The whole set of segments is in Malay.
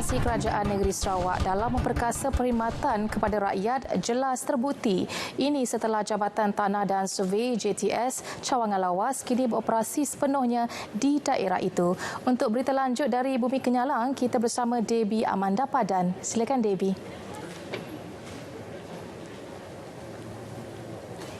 aspirasi Kerajaan Negeri Sarawak dalam memperkasa perkhidmatan kepada rakyat jelas terbukti. Ini setelah Jabatan Tanah dan Survey JTS Cawangan Lawas kini beroperasi sepenuhnya di daerah itu. Untuk berita lanjut dari Bumi Kenyalang, kita bersama Debbie Amanda Padan. Silakan Debbie.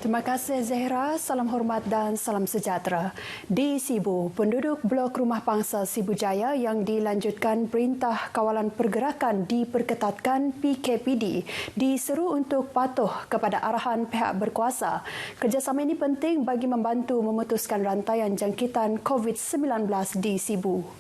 Terima kasih Zahra, salam hormat dan salam sejahtera. Di Sibu, penduduk blok Rumah Pangsa Sibu Jaya yang dilanjutkan Perintah Kawalan Pergerakan diperketatkan PKPD diseru untuk patuh kepada arahan pihak berkuasa. Kerjasama ini penting bagi membantu memutuskan rantaian jangkitan COVID-19 di Sibu.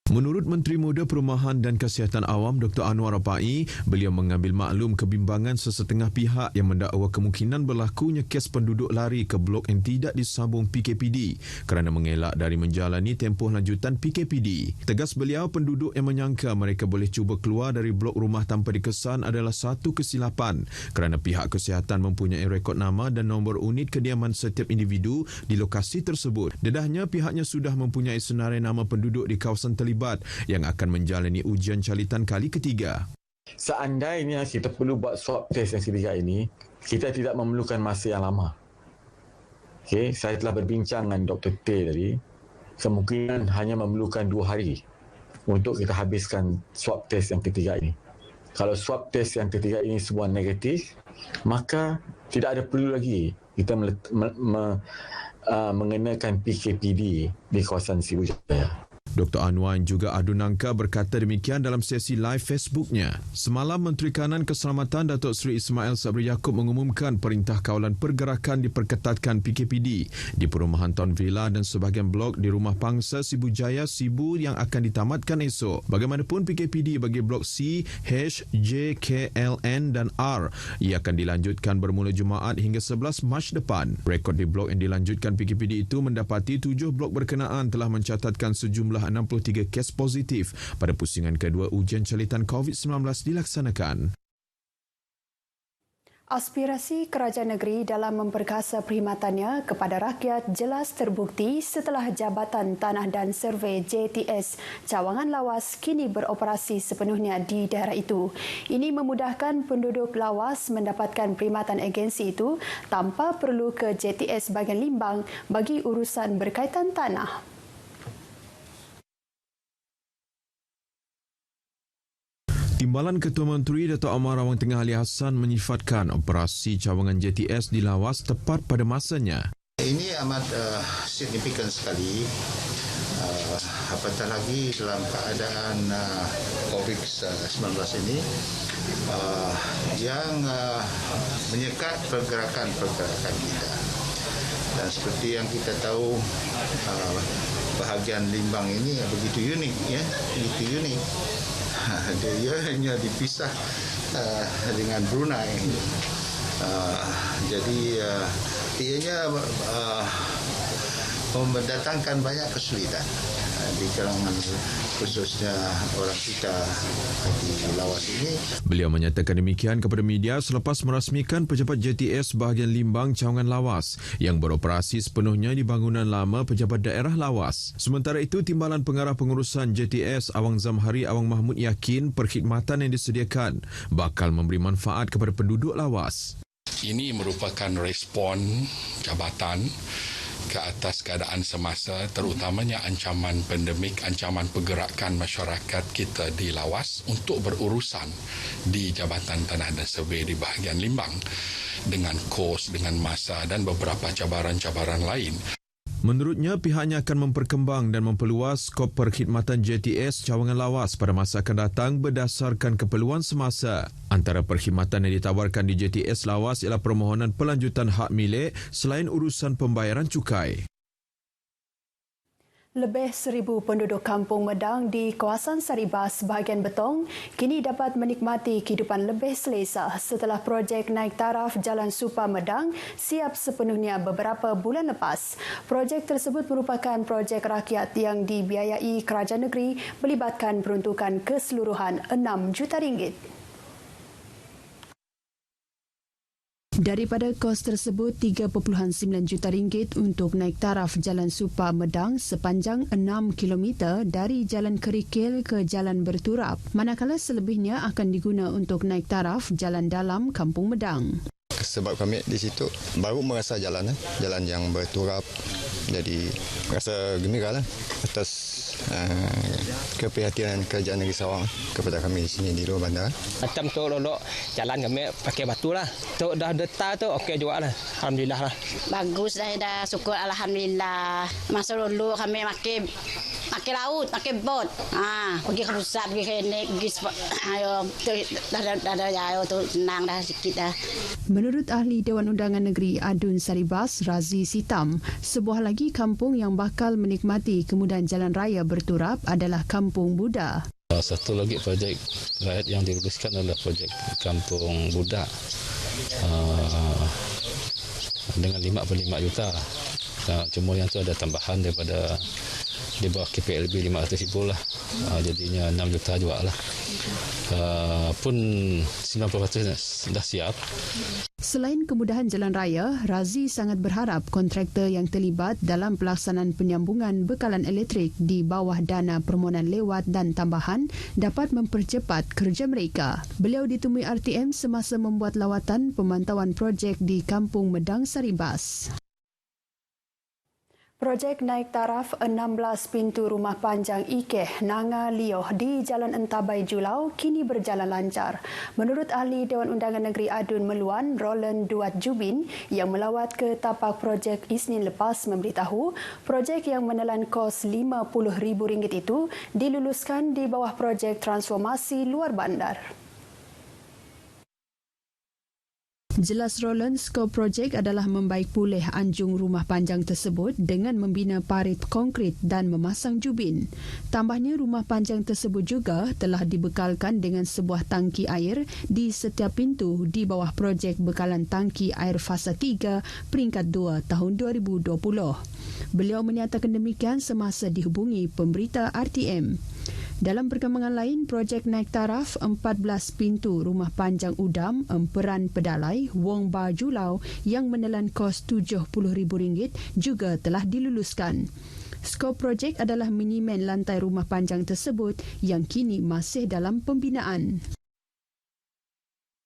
Menurut Menteri Muda Perumahan dan Kesihatan Awam Dr. Anwar Rapai, beliau mengambil maklum kebimbangan sesetengah pihak yang mendakwa kemungkinan berlakunya kes penduduk lari ke blok yang tidak disambung PKPD kerana mengelak dari menjalani tempoh lanjutan PKPD. Tegas beliau, penduduk yang menyangka mereka boleh cuba keluar dari blok rumah tanpa dikesan adalah satu kesilapan kerana pihak kesihatan mempunyai rekod nama dan nombor unit kediaman setiap individu di lokasi tersebut. Dedahnya, pihaknya sudah mempunyai senarai nama penduduk di kawasan terlibat yang akan menjalani ujian calitan kali ketiga. Seandainya kita perlu buat swab test yang ketiga ini, kita tidak memerlukan masa yang lama. Okey, saya telah berbincang dengan Dr. T tadi. Kemungkinan hanya memerlukan 2 hari untuk kita habiskan swab test yang ketiga ini. Kalau swab test yang ketiga ini semua negatif, maka tidak ada perlu lagi kita mengenakan PKPD di kawasan Sibu Jaya. Dr. Anwar juga adu nangka berkata demikian dalam sesi live Facebooknya. Semalam, Menteri Kanan Keselamatan Datuk Seri Ismail Sabri Yaakob mengumumkan Perintah Kawalan Pergerakan diperketatkan PKPD di Perumahan Town Villa dan sebahagian blok di Rumah Pangsa Sibu Jaya, Sibu yang akan ditamatkan esok. Bagaimanapun, PKPD bagi blok C, H, J, K, L, N dan R ia akan dilanjutkan bermula Jumaat hingga 11 Mac depan. Rekod di blok yang dilanjutkan PKPD itu mendapati 7 blok berkenaan telah mencatatkan sejumlah 63 kes positif pada pusingan kedua ujian calitan COVID-19 dilaksanakan. Aspirasi kerajaan negeri dalam memperkasa perkhidmatannya kepada rakyat jelas terbukti setelah Jabatan Tanah dan Survey JTS Cawangan Lawas kini beroperasi sepenuhnya di daerah itu. Ini memudahkan penduduk Lawas mendapatkan perkhidmatan agensi itu tanpa perlu ke JTS bahagian Limbang bagi urusan berkaitan tanah. Timbalan Ketua Menteri Datuk Amar Rawang Tengah Ali Hassan menyifatkan operasi cawangan JTS di Lawas tepat pada masanya. Ini amat signifikan sekali, apatah lagi dalam keadaan COVID-19 ini yang menyekat pergerakan kita. Dan seperti yang kita tahu, bahagian Limbang ini begitu unik, ya, begitu unik. Dia hanya dipisah dengan Brunei. Jadi ianya mendatangkan banyak kesulitan di kalangan khususnya orang kita di Lawas ini. Beliau menyatakan demikian kepada media selepas merasmikan pejabat JTS bahagian Limbang Cawangan Lawas yang beroperasi sepenuhnya di bangunan lama pejabat daerah Lawas. Sementara itu, Timbalan Pengarah Pengurusan JTS Awang Zamhari Awang Mahmud yakin perkhidmatan yang disediakan bakal memberi manfaat kepada penduduk Lawas. Ini merupakan respon jabatan ke atas keadaan semasa, terutamanya ancaman pandemik, ancaman pergerakan masyarakat kita di Lawas untuk berurusan di Jabatan Tanah dan Survey di bahagian Limbang dengan kos, dengan masa dan beberapa cabaran-cabaran lain. Menurutnya, pihaknya akan memperkembang dan memperluas skop perkhidmatan JTS Cawangan Lawas pada masa akan datang berdasarkan keperluan semasa. Antara perkhidmatan yang ditawarkan di JTS Lawas ialah permohonan pelanjutan hak milik selain urusan pembayaran cukai. Lebih 1,000 penduduk Kampung Medang di kawasan Saribas bahagian Betong kini dapat menikmati kehidupan lebih selesa setelah projek naik taraf Jalan Supa Medang siap sepenuhnya beberapa bulan lepas. Projek tersebut merupakan projek rakyat yang dibiayai kerajaan negeri melibatkan peruntukan keseluruhan RM6 juta. Daripada kos tersebut, 3.9 juta ringgit untuk naik taraf Jalan Supa Medang sepanjang 6 km dari Jalan Kerikil ke Jalan Berturap, manakala selebihnya akan diguna untuk naik taraf Jalan Dalam Kampung Medang. Sebab kami di situ baru merasa jalan yang berturap, jadi rasa gembira atas keperhatian kerajaan negeri Sarawak kepada kami di sini di luar bandar. Macam tu dulu jalan kami pakai batu lah. Tu dah detar tu okey juga lah. Alhamdulillah lah. Bagus dah syukur alhamdulillah. Masa dulu kami makin laut, makin bot. Pergi ke pusat, pergi ke ini, pergi ayo tu senang dah sikit dah. Menurut ahli Dewan Undangan Negeri Adun Saribas, Razi Sitam, sebuah lagi kampung yang bakal menikmati kemudahan jalan raya berturap adalah Kampung Buddha. Satu lagi projek rakyat yang diluluskan adalah projek Kampung Buddha dengan 5.5 juta. Cuma yang tu ada tambahan daripada di bawah KPLB 500,000 lah. Jadinya 6 juta juga lah. Pun 90% dah siap. Selain kemudahan jalan raya, Razi sangat berharap kontraktor yang terlibat dalam pelaksanaan penyambungan bekalan elektrik di bawah dana permohonan lewat dan tambahan dapat mempercepat kerja mereka. Beliau ditemui RTM semasa membuat lawatan pemantauan projek di Kampung Medang Saribas. Projek naik taraf 16 pintu rumah panjang Ikeh Nanga Lioh di Jalan Entabai Julau kini berjalan lancar. Menurut ahli Dewan Undangan Negeri Adun Meluan, Roland Duat Jubin yang melawat ke tapak projek Isnin lepas memberitahu projek yang menelan kos RM50,000 itu diluluskan di bawah projek transformasi luar bandar. Jelas Roland, skop projek adalah membaik pulih anjung rumah panjang tersebut dengan membina parit konkrit dan memasang jubin. Tambahnya, rumah panjang tersebut juga telah dibekalkan dengan sebuah tangki air di setiap pintu di bawah projek bekalan tangki air fasa 3 peringkat 2 tahun 2020. Beliau menyatakan demikian semasa dihubungi pemberita RTM. Dalam perkembangan lain, projek naik taraf 14 pintu rumah panjang Udam, Emperan Pedalai, Wong Ba Julau yang menelan kos RM70,000 juga telah diluluskan. Skop projek adalah minimen lantai rumah panjang tersebut yang kini masih dalam pembinaan.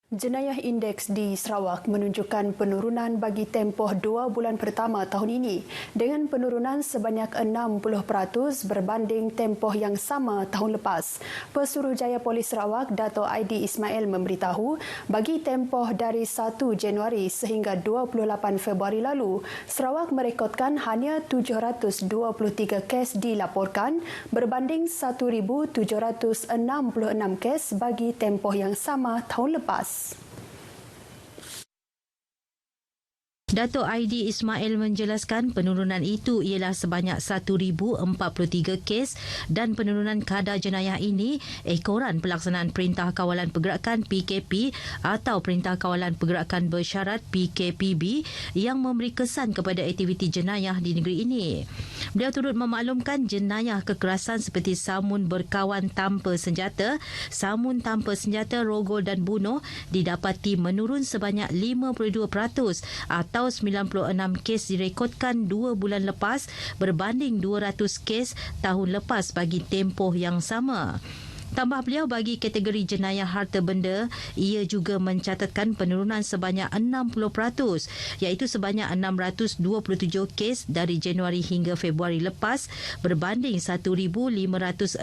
Jenayah indeks di Sarawak menunjukkan penurunan bagi tempoh 2 bulan pertama tahun ini dengan penurunan sebanyak 60% berbanding tempoh yang sama tahun lepas. Pesuruhjaya Polis Sarawak, Dato' Aidi Ismail memberitahu bagi tempoh dari 1 Januari sehingga 28 Februari lalu, Sarawak merekodkan hanya 723 kes dilaporkan berbanding 1,766 kes bagi tempoh yang sama tahun lepas. Dato' Aidi Ismail menjelaskan penurunan itu ialah sebanyak 1,043 kes dan penurunan kadar jenayah ini ekoran pelaksanaan Perintah Kawalan Pergerakan PKP atau Perintah Kawalan Pergerakan Bersyarat PKPB yang memberi kesan kepada aktiviti jenayah di negeri ini. Beliau turut memaklumkan jenayah kekerasan seperti samun berkawan tanpa senjata, samun tanpa senjata, rogol dan bunuh didapati menurun sebanyak 52% atau 96 kes direkodkan 2 bulan lepas berbanding 200 kes tahun lepas bagi tempoh yang sama. Tambah beliau, bagi kategori jenayah harta benda, ia juga mencatatkan penurunan sebanyak 60%, iaitu sebanyak 627 kes dari Januari hingga Februari lepas berbanding 1,566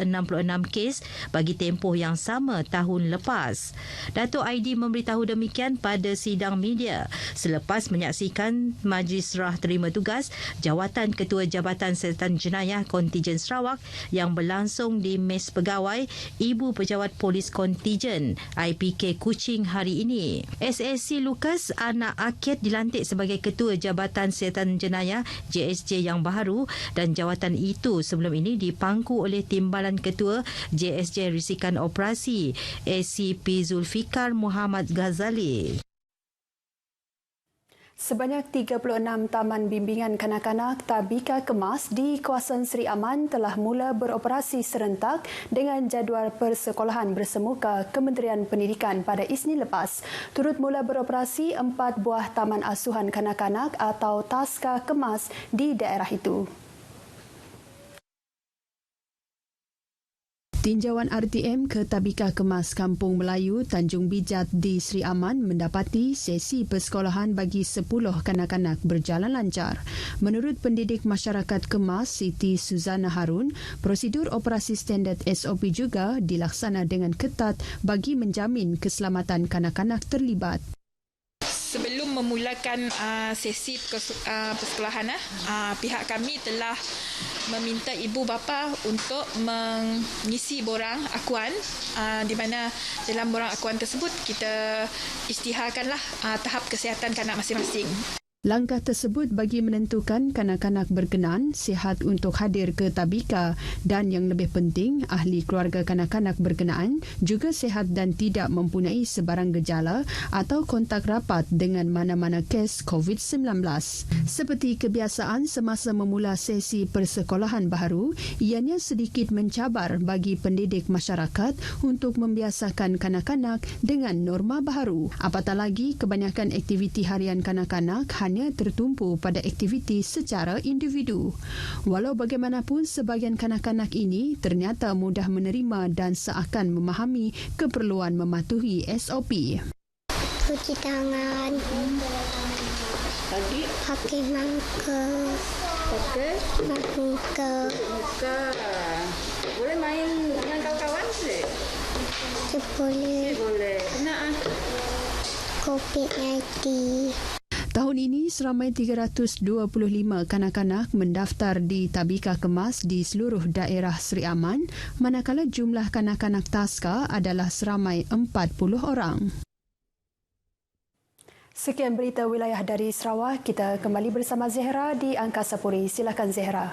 kes bagi tempoh yang sama tahun lepas. Dato' Aidi memberitahu demikian pada sidang media selepas menyaksikan Majlis Serah Terima Tugas Jawatan Ketua Jabatan Siasatan Jenayah Kontijen Sarawak yang berlangsung di Mes Pegawai Ibu Pejabat Polis Kontijen IPK Kuching hari ini. SSC Lucas Anak Akid dilantik sebagai Ketua Jabatan Siasatan Jenayah JSJ yang baru dan jawatan itu sebelum ini dipangku oleh Timbalan Ketua JSJ Risikan Operasi SCP Zulfikar Muhammad Ghazali. Sebanyak 36 taman bimbingan kanak-kanak Tabika Kemas di kawasan Seri Aman telah mula beroperasi serentak dengan jadual persekolahan bersemuka Kementerian Pendidikan pada Isnin lepas. Turut mula beroperasi 4 buah taman asuhan kanak-kanak atau Taska Kemas di daerah itu. Tinjauan RTM ke Tabika Kemas Kampung Melayu Tanjung Bijat di Seri Aman mendapati sesi persekolahan bagi 10 kanak-kanak berjalan lancar. Menurut pendidik masyarakat Kemas Siti Suzana Harun, prosedur operasi standard SOP juga dilaksana dengan ketat bagi menjamin keselamatan kanak-kanak terlibat. Sebelum memulakan sesi persekolahan, pihak kami telah meminta ibu bapa untuk mengisi borang akuan, di mana dalam borang akuan tersebut kita isytiharkanlah tahap kesihatan kanak masing-masing. Langkah tersebut bagi menentukan kanak-kanak berkenan sihat untuk hadir ke Tabika dan yang lebih penting, ahli keluarga kanak-kanak berkenaan juga sihat dan tidak mempunyai sebarang gejala atau kontak rapat dengan mana-mana kes COVID-19. Seperti kebiasaan semasa memula sesi persekolahan baharu, ianya sedikit mencabar bagi pendidik masyarakat untuk membiasakan kanak-kanak dengan norma baharu. Apatah lagi, kebanyakan aktiviti harian kanak-kanak hanya tertumpu pada aktiviti secara individu. Walau bagaimanapun, sebahagian kanak-kanak ini ternyata mudah menerima dan seakan memahami keperluan mematuhi SOP. Cuci tangan. Pakai mangka. Mangka. Boleh main dengan kawan-kawan sih? Boleh. Kenapa? COVID-19. Tahun ini, seramai 325 kanak-kanak mendaftar di Tabika Kemas di seluruh daerah Seri Aman, manakala jumlah kanak-kanak Taska adalah seramai 40 orang. Sekian berita wilayah dari Sarawak. Kita kembali bersama Zehra di Angkasa Puri. Silakan Zehra.